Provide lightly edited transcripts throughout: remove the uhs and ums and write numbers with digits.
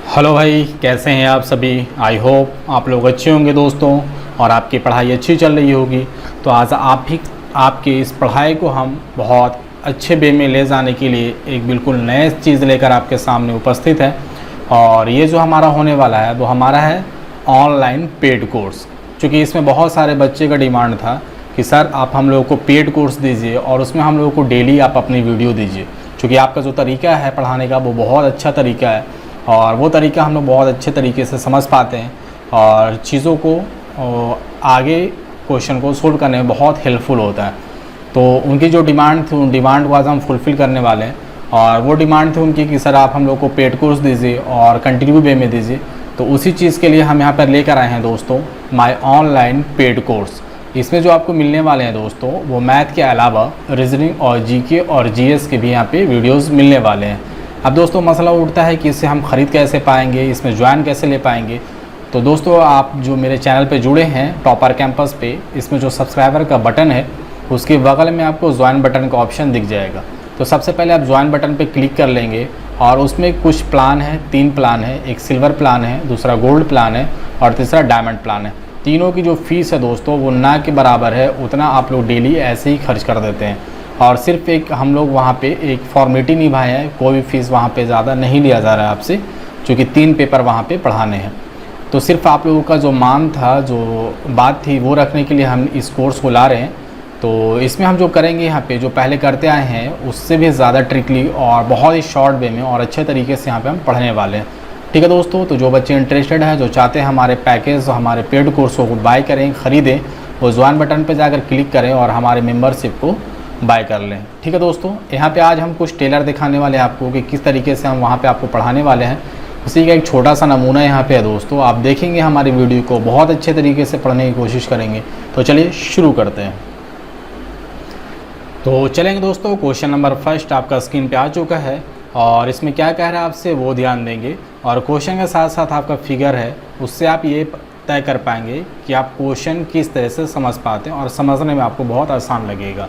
Hello भाई, कैसे हैं आप सभी। आई होप आप लोग अच्छे होंगे दोस्तों, और आपकी पढ़ाई अच्छी चल रही होगी। तो आज आपकी इस पढ़ाई को हम बहुत अच्छे वे में ले जाने के लिए एक बिल्कुल नए चीज़ लेकर आपके सामने उपस्थित है। और ये जो हमारा होने वाला है वो हमारा है ऑनलाइन पेड कोर्स। क्योंकि इसमें बहुत सारे बच्चे का डिमांड था कि सर आप हम लोगों को पेड कोर्स दीजिए और उसमें हम लोगों को डेली आप अपनी वीडियो दीजिए। क्योंकि आपका जो तरीका है पढ़ाने का वो बहुत अच्छा तरीका है, और वो तरीका हम लोग बहुत अच्छे तरीके से समझ पाते हैं और चीज़ों को आगे क्वेश्चन को सोल्व करने में बहुत हेल्पफुल होता है। तो उनकी जो डिमांड थी उन डिमांड को आज हम फुलफ़िल करने वाले हैं। और वो डिमांड थी उनकी कि सर आप हम लोग को पेड कोर्स दीजिए और कंटिन्यू वे में दीजिए। तो उसी चीज़ के लिए हम यहाँ पर लेकर आए हैं दोस्तों माय ऑनलाइन पेड कोर्स। इसमें जो आपको मिलने वाले हैं दोस्तों वो मैथ के अलावा रीजनिंग और जीके और जीएस के भी यहाँ पे वीडियोस मिलने वाले हैं। अब दोस्तों मसला उठता है कि इसे हम ख़रीद कैसे पाएंगे, इसमें ज्वाइन कैसे ले पाएंगे। तो दोस्तों आप जो मेरे चैनल पे जुड़े हैं टॉपर कैंपस पे, इसमें जो सब्सक्राइबर का बटन है उसके बगल में आपको ज्वाइन बटन का ऑप्शन दिख जाएगा। तो सबसे पहले आप ज्वाइन बटन पे क्लिक कर लेंगे और उसमें कुछ प्लान है, 3 प्लान है। एक सिल्वर प्लान है, दूसरा गोल्ड प्लान है और तीसरा डायमंड प्लान है। तीनों की जो फ़ीस है दोस्तों वो ना के बराबर है, उतना आप लोग डेली ऐसे ही खर्च कर देते हैं। और सिर्फ एक हम लोग वहाँ पे एक फॉर्मेलिटी निभाए हैं, कोई भी फ़ीस वहाँ पे ज़्यादा नहीं लिया जा रहा है आपसे, क्योंकि 3 पेपर वहाँ पे पढ़ाने हैं। तो सिर्फ आप लोगों का जो मान था, जो बात थी, वो रखने के लिए हम इस कोर्स को ला रहे हैं। तो इसमें हम जो करेंगे यहाँ पे जो पहले करते आए हैं उससे भी ज़्यादा ट्रिकली और बहुत ही शॉर्ट वे में और अच्छे तरीके से यहाँ पर हम पढ़ने वाले हैं। ठीक है दोस्तों, तो जो बच्चे इंटरेस्टेड हैं, जो चाहते हैं हमारे पैकेज हमारे पेड कोर्सों को बाय करें, ख़रीदें, वो ज्वाइन बटन पर जाकर क्लिक करें और हमारे मेम्बरशिप को बाय कर लें। ठीक है दोस्तों, यहाँ पे आज हम कुछ टेलर दिखाने वाले हैं आपको कि किस तरीके से हम वहाँ पे आपको पढ़ाने वाले हैं। उसी का एक छोटा सा नमूना यहाँ पे है दोस्तों। आप देखेंगे हमारी वीडियो को बहुत अच्छे तरीके से पढ़ने की कोशिश करेंगे। तो चलिए शुरू करते हैं। तो चलेंगे दोस्तों, क्वेश्चन नंबर फर्स्ट आपका स्क्रीन पर आ चुका है और इसमें क्या कह रहा है आपसे वो ध्यान देंगे। और क्वेश्चन के साथ साथ आपका फिगर है, उससे आप ये तय कर पाएंगे कि आप क्वेश्चन किस तरह से समझ पाते हैं और समझने में आपको बहुत आसान लगेगा।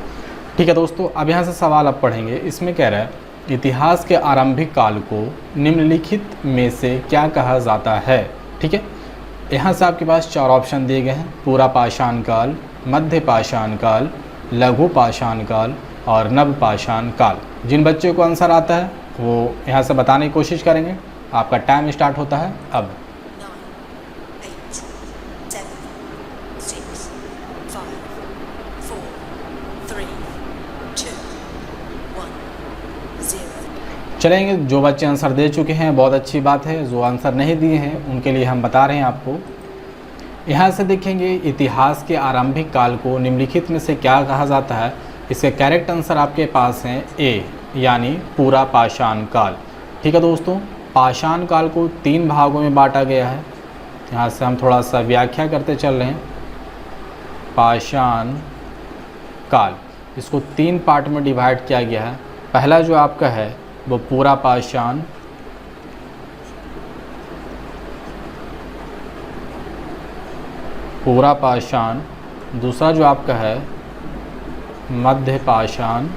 ठीक है दोस्तों, अब यहाँ से सवाल आप पढ़ेंगे। इसमें कह रहा है इतिहास के आरंभिक काल को निम्नलिखित में से क्या कहा जाता है। ठीक है, यहाँ से आपके पास 4 ऑप्शन दिए गए हैं, पूरा पाषाण काल, मध्य पाषाण काल, लघु पाषाण काल और नव पाषाण काल। जिन बच्चों को आंसर आता है वो यहाँ से बताने की कोशिश करेंगे। आपका टाइम स्टार्ट होता है अब। चलेंगे, जो बच्चे आंसर दे चुके हैं बहुत अच्छी बात है, जो आंसर नहीं दिए हैं उनके लिए हम बता रहे हैं आपको। यहाँ से देखेंगे इतिहास के आरंभिक काल को निम्नलिखित में से क्या कहा जाता है। इसके करेक्ट आंसर आपके पास हैं ए, यानी पूरा पाषाण काल। ठीक है दोस्तों, पाषाण काल को 3 भागों में बांटा गया है। यहाँ से हम थोड़ा सा व्याख्या करते चल रहे हैं। पाषाण काल, इसको 3 पार्ट में डिवाइड किया गया है। पहला जो आपका है वो पूरा पाषाण, पूरा पाषाण। दूसरा जो आपका है मध्य पाषाण,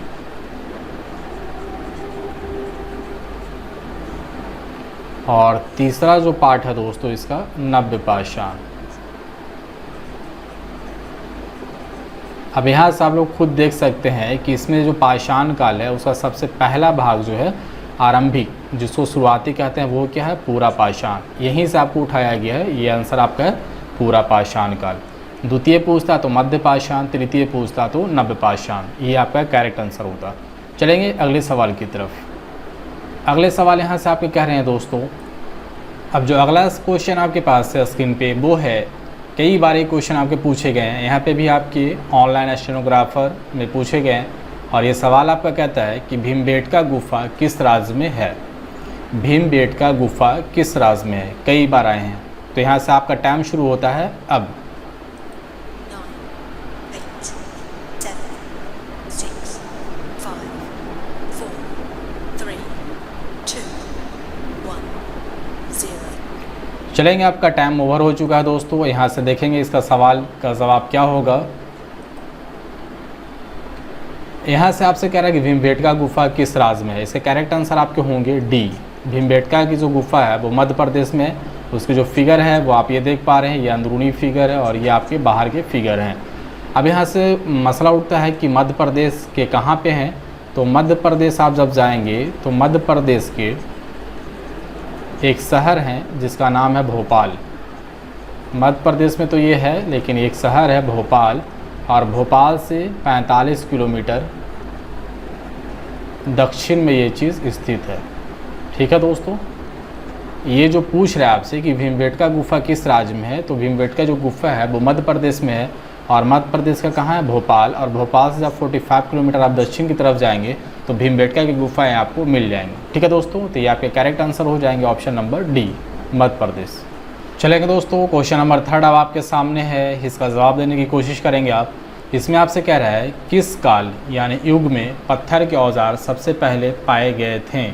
और तीसरा जो पार्ट है दोस्तों इसका नव्य पाषाण। अब यहाँ से आप लोग खुद देख सकते हैं कि इसमें जो पाषाण काल है उसका सबसे पहला भाग जो है आरंभिक, जिसको शुरुआती कहते हैं, वो क्या है पूरा पाषाण। यहीं से आपको उठाया गया है, ये आंसर आपका है पूरा पाषाण काल। द्वितीय पूछता तो मध्य पाषाण, तृतीय पूछता तो नव्य पाषाण। ये आपका करेक्ट आंसर होता। चलेंगे अगले सवाल की तरफ। अगले सवाल यहाँ से आपके कह रहे हैं दोस्तों, अब जो अगला क्वेश्चन आपके पास है स्क्रीन पे वो है, कई बार ये क्वेश्चन आपके पूछे गए हैं, यहाँ पे भी आपके ऑनलाइन स्टेनोग्राफर में पूछे गए हैं। और ये सवाल आपका कहता है कि भीमबेटका गुफा किस राज्य में है। भीमबेटका गुफा किस राज्य में है, कई बार आए हैं। तो यहाँ से आपका टाइम शुरू होता है अब। 9, 8, 7, 6, 5, 4, 3, 2, 1, 0। चलेंगे, आपका टाइम ओवर हो चुका है दोस्तों। यहाँ से देखेंगे इसका सवाल का जवाब क्या होगा। यहाँ से आपसे कह रहा है कि भीमबेटका गुफा किस राज्य में है। इसके करेक्ट आंसर आपके होंगे डी, भीमबेटका की जो गुफा है वो मध्य प्रदेश में है। उसकी जो फिगर है वो आप ये देख पा रहे हैं, ये अंदरूनी फिगर है और ये आपके बाहर के फिगर हैं। अब यहाँ से मसला उठता है कि मध्य प्रदेश के कहाँ पे हैं। तो मध्य प्रदेश आप जब जाएंगे तो मध्य प्रदेश के एक शहर है जिसका नाम है भोपाल। मध्य प्रदेश में तो ये है, लेकिन एक शहर है भोपाल, और भोपाल से 45 किलोमीटर दक्षिण में ये चीज़ स्थित है। ठीक है दोस्तों, ये जो पूछ रहा है आपसे कि भीमबेटका गुफा किस राज्य में है, तो भीमबेटका जो गुफा है वो मध्य प्रदेश में है, और मध्य प्रदेश का कहाँ है, भोपाल। और भोपाल से जब 45 किलोमीटर आप दक्षिण की तरफ जाएंगे तो भीमबेटका की गुफाएँ आपको मिल जाएंगी। ठीक है दोस्तों, तो ये आपके करेक्ट आंसर हो जाएंगे option number D, Madhya Pradesh. चलेंगे दोस्तों, क्वेश्चन नंबर 3 अब आपके सामने है, इसका जवाब देने की कोशिश करेंगे आप। इसमें आपसे कह रहा है किस काल यानी युग में पत्थर के औजार सबसे पहले पाए गए थे।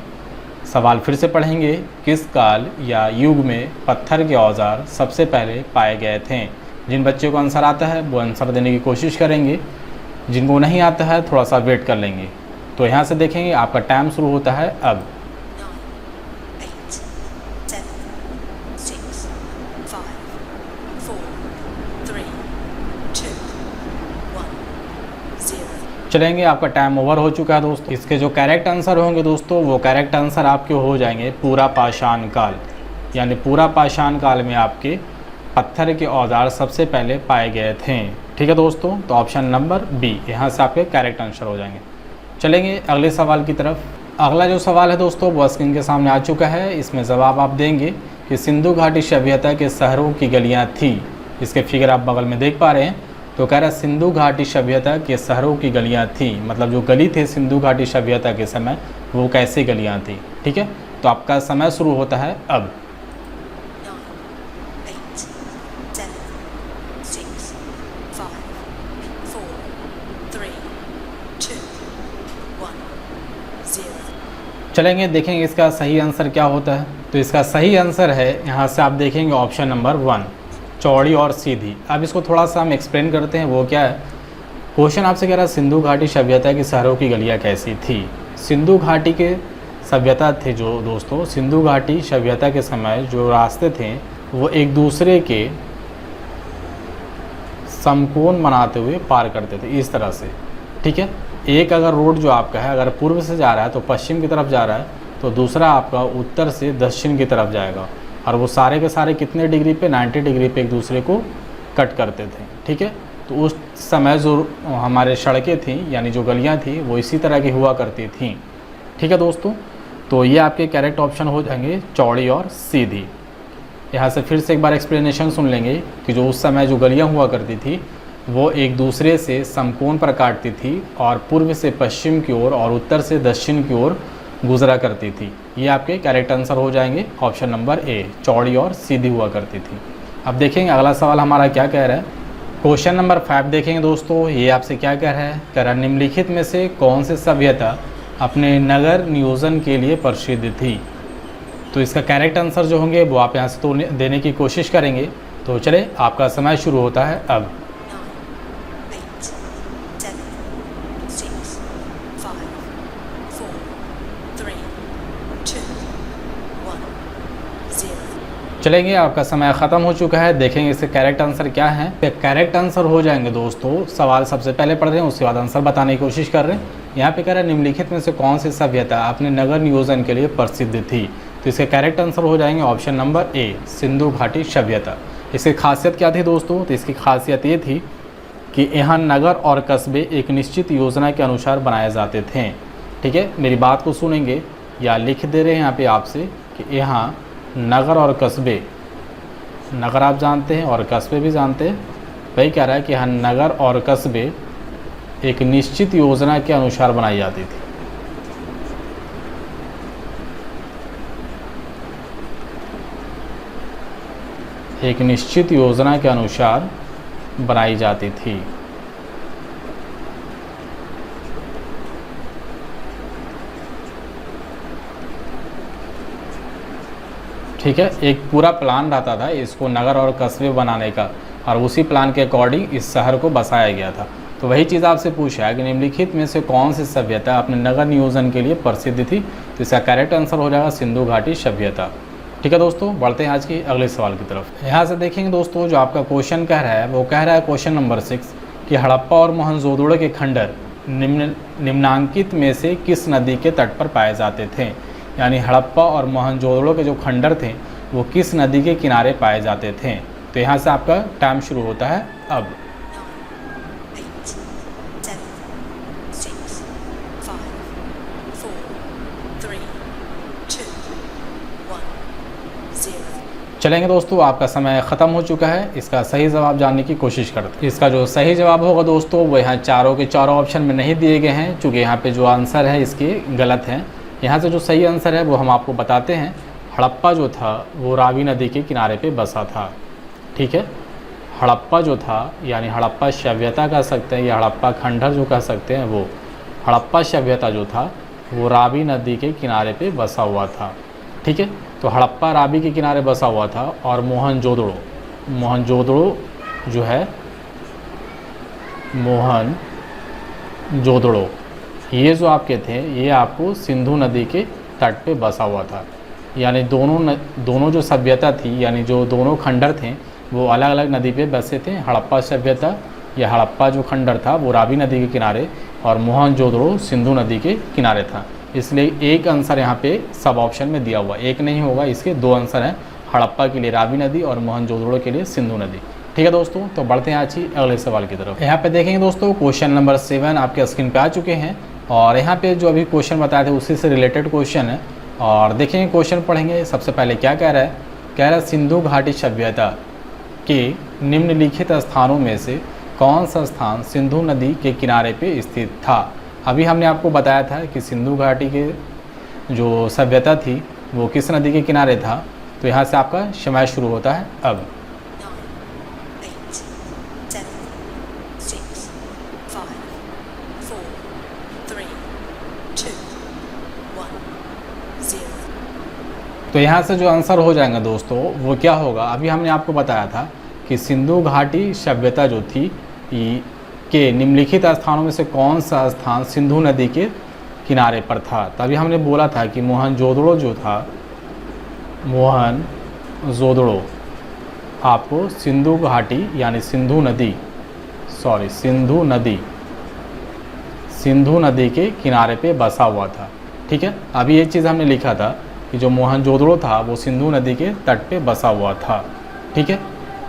सवाल फिर से पढ़ेंगे, किस काल या युग में पत्थर के औजार सबसे पहले पाए गए थे। जिन बच्चों को आंसर आता है वो आंसर देने की कोशिश करेंगे, जिनको नहीं आता है थोड़ा सा वेट कर लेंगे। तो यहाँ से देखेंगे आपका टाइम शुरू होता है अब। 9, 8, 7, 6, 5, 4, 3, 2, 1, 0। चलेंगे, आपका टाइम ओवर हो चुका है दोस्तों। इसके जो करेक्ट आंसर होंगे दोस्तों, वो करेक्ट आंसर आपके हो जाएंगे पूरा पाषाण काल, यानी पूरा पाषाण काल में आपके पत्थर के औजार सबसे पहले पाए गए थे। ठीक है दोस्तों, तो ऑप्शन नंबर बी यहाँ से आपके करेक्ट आंसर हो जाएंगे। चलेंगे अगले सवाल की तरफ। अगला जो सवाल है दोस्तों वो स्क्रीन के सामने आ चुका है। इसमें जवाब आप देंगे कि सिंधु घाटी सभ्यता के शहरों की गलियाँ थी। इसके फिगर आप बगल में देख पा रहे हैं। तो कह रहा है सिंधु घाटी सभ्यता के शहरों की गलियाँ थी, मतलब जो गली थे सिंधु घाटी सभ्यता के समय वो कैसी गलियाँ थी। ठीक है, तो आपका समय शुरू होता है अब। 9, 8, 7, 6, 5, 4, 3, 2, 1, 0। चलेंगे देखेंगे इसका सही आंसर क्या होता है। तो इसका सही आंसर है, यहाँ से आप देखेंगे ऑप्शन नंबर 1, चौड़ी और सीधी। अब इसको थोड़ा सा हम एक्सप्लेन करते हैं, वो क्या है। क्वेश्चन आपसे कह रहा है सिंधु घाटी सभ्यता की शहरों की गलियाँ कैसी थी। सिंधु घाटी के सभ्यता थे जो दोस्तों, सिंधु घाटी सभ्यता के समय जो रास्ते थे वो एक दूसरे के समकोण बनाते हुए पार करते थे इस तरह से। ठीक है, एक अगर रोड जो आपका है अगर पूर्व से जा रहा है तो पश्चिम की तरफ जा रहा है, तो दूसरा आपका उत्तर से दक्षिण की तरफ जाएगा, और वो सारे के सारे कितने डिग्री पे, 90 डिग्री पे एक दूसरे को कट करते थे। ठीक है, तो उस समय जो हमारे सड़कें थी यानी जो गलियां थी वो इसी तरह की हुआ करती थी। ठीक है दोस्तों, तो ये आपके करेक्ट ऑप्शन हो जाएंगे चौड़ी और सीधी। यहाँ से फिर से एक बार एक्सप्लेनेशन सुन लेंगे कि जो उस समय जो गलियाँ हुआ करती थी वो एक दूसरे से समकोण पर काटती थी, और पूर्व से पश्चिम की ओर और उत्तर से दक्षिण की ओर गुजरा करती थी। ये आपके करेक्ट आंसर हो जाएंगे ऑप्शन नंबर ए, चौड़ी और सीधी हुआ करती थी। अब देखेंगे अगला सवाल हमारा क्या कह रहा है। क्वेश्चन नंबर 5 देखेंगे दोस्तों, ये आपसे क्या कह रहा है। कह रहा है निम्नलिखित में से कौन सी सभ्यता अपने नगर नियोजन के लिए प्रसिद्ध थी। तो इसका करेक्ट आंसर जो होंगे वो आप यहाँ से तो देने की कोशिश करेंगे। तो चले, आपका समय शुरू होता है अब। 9, 8, 7, 6, 5, 4, 3, 2, 1, 0। चलेंगे, आपका समय ख़त्म हो चुका है। देखेंगे इसके करेक्ट आंसर क्या है। करेक्ट आंसर हो जाएंगे दोस्तों, सवाल सबसे पहले पढ़ रहे हैं उसके बाद आंसर बताने की कोशिश कर रहे हैं। यहाँ पे कह रहा है निम्नलिखित में से कौन सी सभ्यता अपने नगर नियोजन के लिए प्रसिद्ध थी। तो इसके करेक्ट आंसर हो जाएंगे ऑप्शन नंबर ए, सिंधु घाटी सभ्यता। इसकी खासियत क्या थी दोस्तों, तो इसकी खासियत ये थी कि यहाँ नगर और कस्बे एक निश्चित योजना के अनुसार बनाए जाते थे। ठीक है, मेरी बात को सुनेंगे या लिख दे रहे हैं यहाँ पे आपसे कि यहाँ नगर और कस्बे, नगर आप जानते हैं और कस्बे भी जानते हैं, वही कह रहा है कि यहाँ नगर और कस्बे एक निश्चित योजना के अनुसार बनाई जाती थी। एक निश्चित योजना के अनुसार बनाई जाती थी। ठीक है, एक पूरा प्लान रहता था इसको नगर और कस्बे बनाने का, और उसी प्लान के अकॉर्डिंग इस शहर को बसाया गया था। तो वही चीज़ आपसे पूछा है कि निम्नलिखित में से कौन सी सभ्यता अपने नगर नियोजन के लिए प्रसिद्ध थी। तो इसका करेक्ट आंसर हो जाएगा सिंधु घाटी सभ्यता। ठीक है दोस्तों, बढ़ते हैं आज की अगले सवाल की तरफ। यहाँ से देखेंगे दोस्तों, जो आपका क्वेश्चन कह रहा है वो कह रहा है क्वेश्चन नंबर 6 कि हड़प्पा और मोहनजोदड़ो के खंडर निम्नांकित में से किस नदी के तट पर पाए जाते थे। यानी हड़प्पा और मोहनजोदड़ो के जो खंडर थे वो किस नदी के किनारे पाए जाते थे। तो यहाँ से आपका टाइम शुरू होता है अब। 9, 8, 7, 6, 5, 4, 3, 2, 1, 0। चलेंगे दोस्तों, आपका समय ख़त्म हो चुका है। इसका सही जवाब जानने की कोशिश करते हैं। इसका जो सही जवाब होगा दोस्तों वो यहाँ चारों के चारों ऑप्शन में नहीं दिए गए हैं, चूँकि यहाँ पे जो आंसर है इसके गलत हैं। यहाँ से जो सही आंसर है वो हम आपको बताते हैं। हड़प्पा जो था वो रावी नदी के किनारे पे बसा था। ठीक है, हड़प्पा जो था यानी हड़प्पा सभ्यता कह सकते हैं या हड़प्पा खंडर जो कह सकते हैं, वो हड़प्पा सभ्यता जो था वो रावी नदी के किनारे पे बसा हुआ था। ठीक है, तो हड़प्पा रावी के किनारे बसा हुआ था। और मोहनजोदड़ो जो है, मोहनजोदड़ो ये जो आपके थे ये आपको सिंधु नदी के तट पे बसा हुआ था। यानी दोनों जो सभ्यता थी, यानी जो दोनों खंडर थे वो अलग अलग नदी पे बसे थे। हड़प्पा सभ्यता या हड़प्पा जो खंडर था वो रावी नदी के किनारे और मोहनजोदड़ो सिंधु नदी के किनारे था। इसलिए एक आंसर यहाँ पे सब ऑप्शन में दिया हुआ, एक नहीं होगा, इसके दो आंसर हैं। हड़प्पा के लिए रावी नदी और मोहनजोदड़ो के लिए सिंधु नदी। ठीक है दोस्तों, तो बढ़ते हैं आज की अगले सवाल की तरफ। यहाँ पे देखेंगे दोस्तों, क्वेश्चन नंबर 7 आपके स्क्रीन पे आ चुके हैं। और यहाँ पे जो अभी क्वेश्चन बताए थे उसी से रिलेटेड क्वेश्चन है। और देखेंगे क्वेश्चन पढ़ेंगे। सबसे पहले क्या कह रहा है, कह रहा है सिंधु घाटी सभ्यता के निम्नलिखित स्थानों में से कौन सा स्थान सिंधु नदी के किनारे पे स्थित था। अभी हमने आपको बताया था कि सिंधु घाटी के जो सभ्यता थी वो किस नदी के किनारे था। तो यहाँ से आपका समय शुरू होता है अब। 9, 8, 7, 6, 5, 4, 3, 2, 1, 0। तो यहाँ से जो आंसर हो जाएगा दोस्तों वो क्या होगा, अभी हमने आपको बताया था कि सिंधु घाटी सभ्यता जो थी के निम्नलिखित स्थानों में से कौन सा स्थान सिंधु नदी के किनारे पर था। तभी हमने बोला था कि मोहनजोदड़ो जो था, मोहनजोदड़ो आपको सिंधु घाटी यानी सिंधु नदी के किनारे पे बसा हुआ था। ठीक है, अभी ये चीज़ हमने लिखा था कि जो मोहनजोदड़ो था वो सिंधु नदी के तट पे बसा हुआ था। ठीक है,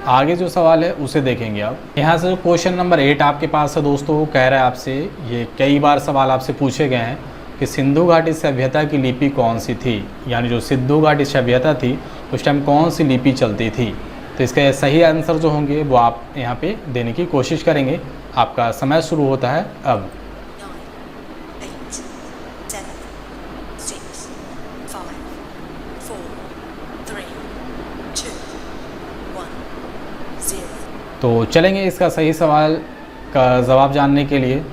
आगे जो सवाल है उसे देखेंगे आप। यहाँ से जो क्वेश्चन नंबर 8 आपके पास है दोस्तों, वो कह रहा है आपसे, ये कई बार सवाल आपसे पूछे गए हैं कि सिंधु घाटी सभ्यता की लिपि कौन सी थी। यानी जो सिंधु घाटी सभ्यता थी उस टाइम कौन सी लिपि चलती थी। तो इसके सही आंसर जो होंगे वो आप यहाँ पे देने की कोशिश करेंगे। आपका समय शुरू होता है अब। 9, 8, 7, 6, 5, 4, 3, 2, 1, 0। तो चलेंगे इसका सही सवाल का जवाब जानने के लिए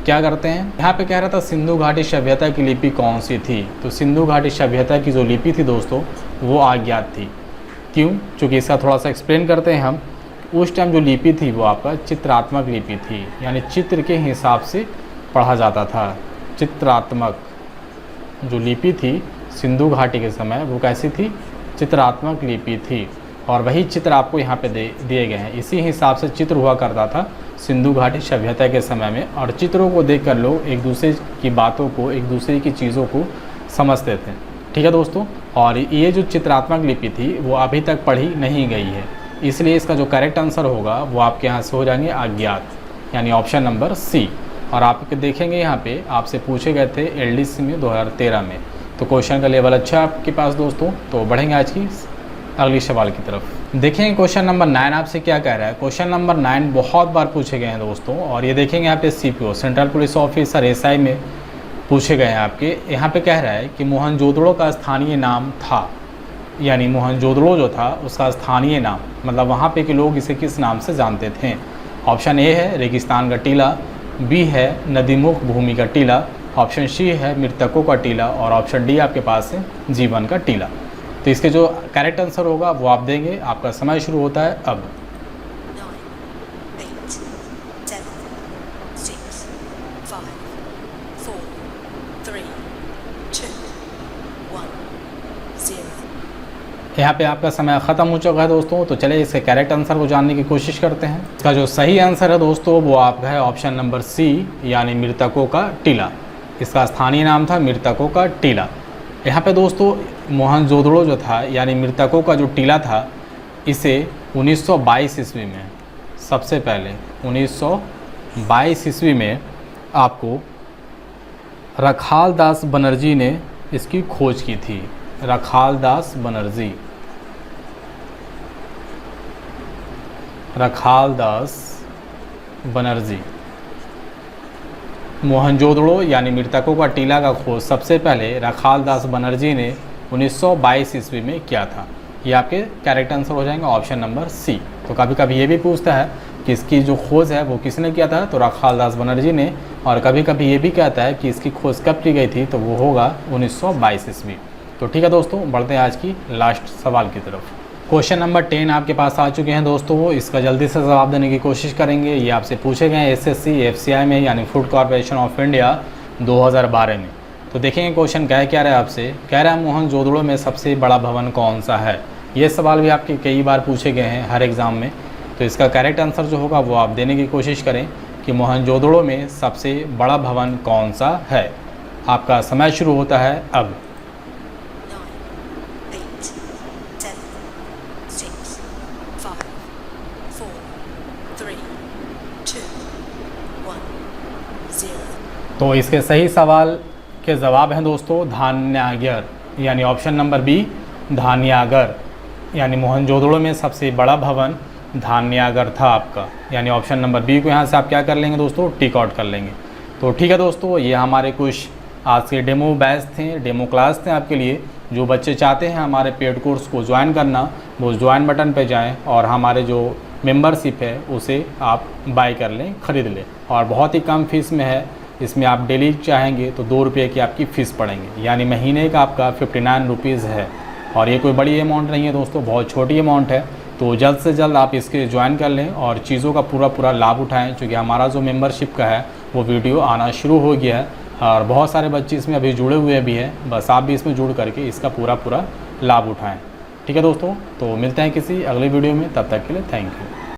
क्या करते हैं। यहाँ पे कह रहा था सिंधु घाटी सभ्यता की लिपि कौन सी थी। तो सिंधु घाटी सभ्यता की जो लिपि थी दोस्तों वो अज्ञात थी। क्यों, चूँकि इसका थोड़ा सा एक्सप्लेन करते हैं हम। उस टाइम जो लिपि थी वो आपका चित्रात्मक लिपि थी, यानी चित्र के हिसाब से पढ़ा जाता था। चित्रात्मक जो लिपि थी सिंधु घाटी के समय वो कैसी थी, चित्रात्मक लिपि थी। और वही चित्र आपको यहाँ पे दिए गए हैं। इसी हिसाब से चित्र हुआ करता था सिंधु घाटी सभ्यता के समय में। और चित्रों को देखकर लोग एक दूसरे की बातों को, एक दूसरे की चीज़ों को समझते थे। ठीक है दोस्तों, और ये जो चित्रात्मक लिपि थी वो अभी तक पढ़ी नहीं गई है। इसलिए इसका जो करेक्ट आंसर होगा वो आपके यहाँ से हो जाएंगे अज्ञात, यानी ऑप्शन नंबर सी। और आप देखेंगे यहाँ पे आपसे पूछे गए थे LDC में 2013 में। तो क्वेश्चन का लेवल अच्छा है आपके पास दोस्तों। तो बढ़ेंगे आज की अगली सवाल की तरफ। देखेंगे क्वेश्चन नंबर 9 आपसे क्या कह रहा है। क्वेश्चन नंबर 9 बहुत बार पूछे गए हैं दोस्तों। और ये देखेंगे यहाँ पे CPO central police officer SI में पूछे गए हैं आपके। यहाँ पे कह रहा है कि मोहनजोदड़ो का स्थानीय नाम था। यानी मोहनजोदड़ो जो था उसका स्थानीय नाम, मतलब वहाँ पे के लोग इसे किस नाम से जानते थे। ऑप्शन ए है रेगिस्तान का टीला, बी है नदीमुख भूमि का टीला, ऑप्शन सी है मृतकों का टीला और ऑप्शन डी आपके पास है जीवन का टीला। तो इसके जो करेक्ट आंसर होगा वो आप देंगे। आपका समय शुरू होता है अब। 9, 8, 7, 6, 5, 4, 3, 2, यहाँ पे आपका समय ख़त्म हो चुका है दोस्तों। तो चलिए इसके करेक्ट आंसर को जानने की कोशिश करते हैं। इसका जो सही आंसर है दोस्तों वो आपका है ऑप्शन नंबर सी, यानी मृतकों का टीला। इसका स्थानीय नाम था मृतकों का टीला। यहाँ पे दोस्तों मोहनजोदड़ो जो था यानी मृतकों का जो टीला था, इसे 1922 ईस्वी में, सबसे पहले 1922 ईस्वी में आपको रखाल दास बनर्जी ने इसकी खोज की थी। रखाल दास बनर्जी, रखाल दास बनर्जी। मोहनजोदड़ो यानी मृतकों का टीला का खोज सबसे पहले रखाल दास बनर्जी ने 1922 ईस्वी में किया था। ये आपके करेक्ट आंसर हो जाएंगे ऑप्शन नंबर सी। तो कभी कभी ये भी पूछता है कि इसकी जो खोज है वो किसने किया था, तो रखाल दास बनर्जी ने। और कभी कभी ये भी कहता है कि इसकी खोज कब की गई थी, तो वो होगा 1922 ईस्वी। तो ठीक है दोस्तों, बढ़ते हैं आज की लास्ट सवाल की तरफ। क्वेश्चन नंबर 10 आपके पास आ चुके हैं दोस्तों। इसका जल्दी से जवाब देने की कोशिश करेंगे। ये आपसे पूछे गए हैं SSC FCI में, यानी फूड कॉर्पोरेशन ऑफ इंडिया 2012 में। तो देखेंगे क्वेश्चन क्या रहा है आपसे। कह रहा है मोहनजोदड़ो में सबसे बड़ा भवन कौन सा है। ये सवाल भी आपके कई बार पूछे गए हैं हर एग्ज़ाम में। तो इसका करेक्ट आंसर जो होगा वो आप देने की कोशिश करें कि मोहनजोदड़ो में सबसे बड़ा भवन कौन सा है। आपका समय शुरू होता है अब। 9, 8, 7, 6, 5, 4, 3, 2, 1, 0। तो इसके सही सवाल के जवाब हैं दोस्तों धान्यागर, यानी ऑप्शन नंबर बी धान्यागर। यानी मोहनजोदड़ो में सबसे बड़ा भवन धान्यागर था आपका, यानी ऑप्शन नंबर बी को यहाँ से आप क्या कर लेंगे दोस्तों, टिक आउट कर लेंगे। तो ठीक है दोस्तों, ये हमारे कुछ आज के डेमो बैच थे, डेमो क्लास थे आपके लिए। जो बच्चे चाहते हैं हमारे पेड कोर्स को ज्वाइन करना, वो ज्वाइन बटन पे जाएं और हमारे जो मेंबरशिप है उसे आप बाय कर लें, ख़रीद लें। और बहुत ही कम फीस में है। इसमें आप डेली चाहेंगे तो 2 रुपये की आपकी फ़ीस पड़ेंगे, यानी महीने का आपका 59 रुपीज़ है। और ये कोई बड़ी अमाउंट नहीं है दोस्तों, बहुत छोटी अमाउंट है। तो जल्द से जल्द आप इसके ज्वाइन कर लें और चीज़ों का पूरा लाभ उठाएं, क्योंकि हमारा जो मेंबरशिप का है वो वीडियो आना शुरू हो गया है और बहुत सारे बच्चे इसमें अभी जुड़े हुए भी हैं। बस आप भी इसमें जुड़ करके इसका पूरा लाभ उठाएं। ठीक है दोस्तों, तो मिलते हैं किसी अगले वीडियो में, तब तक के लिए थैंक यू।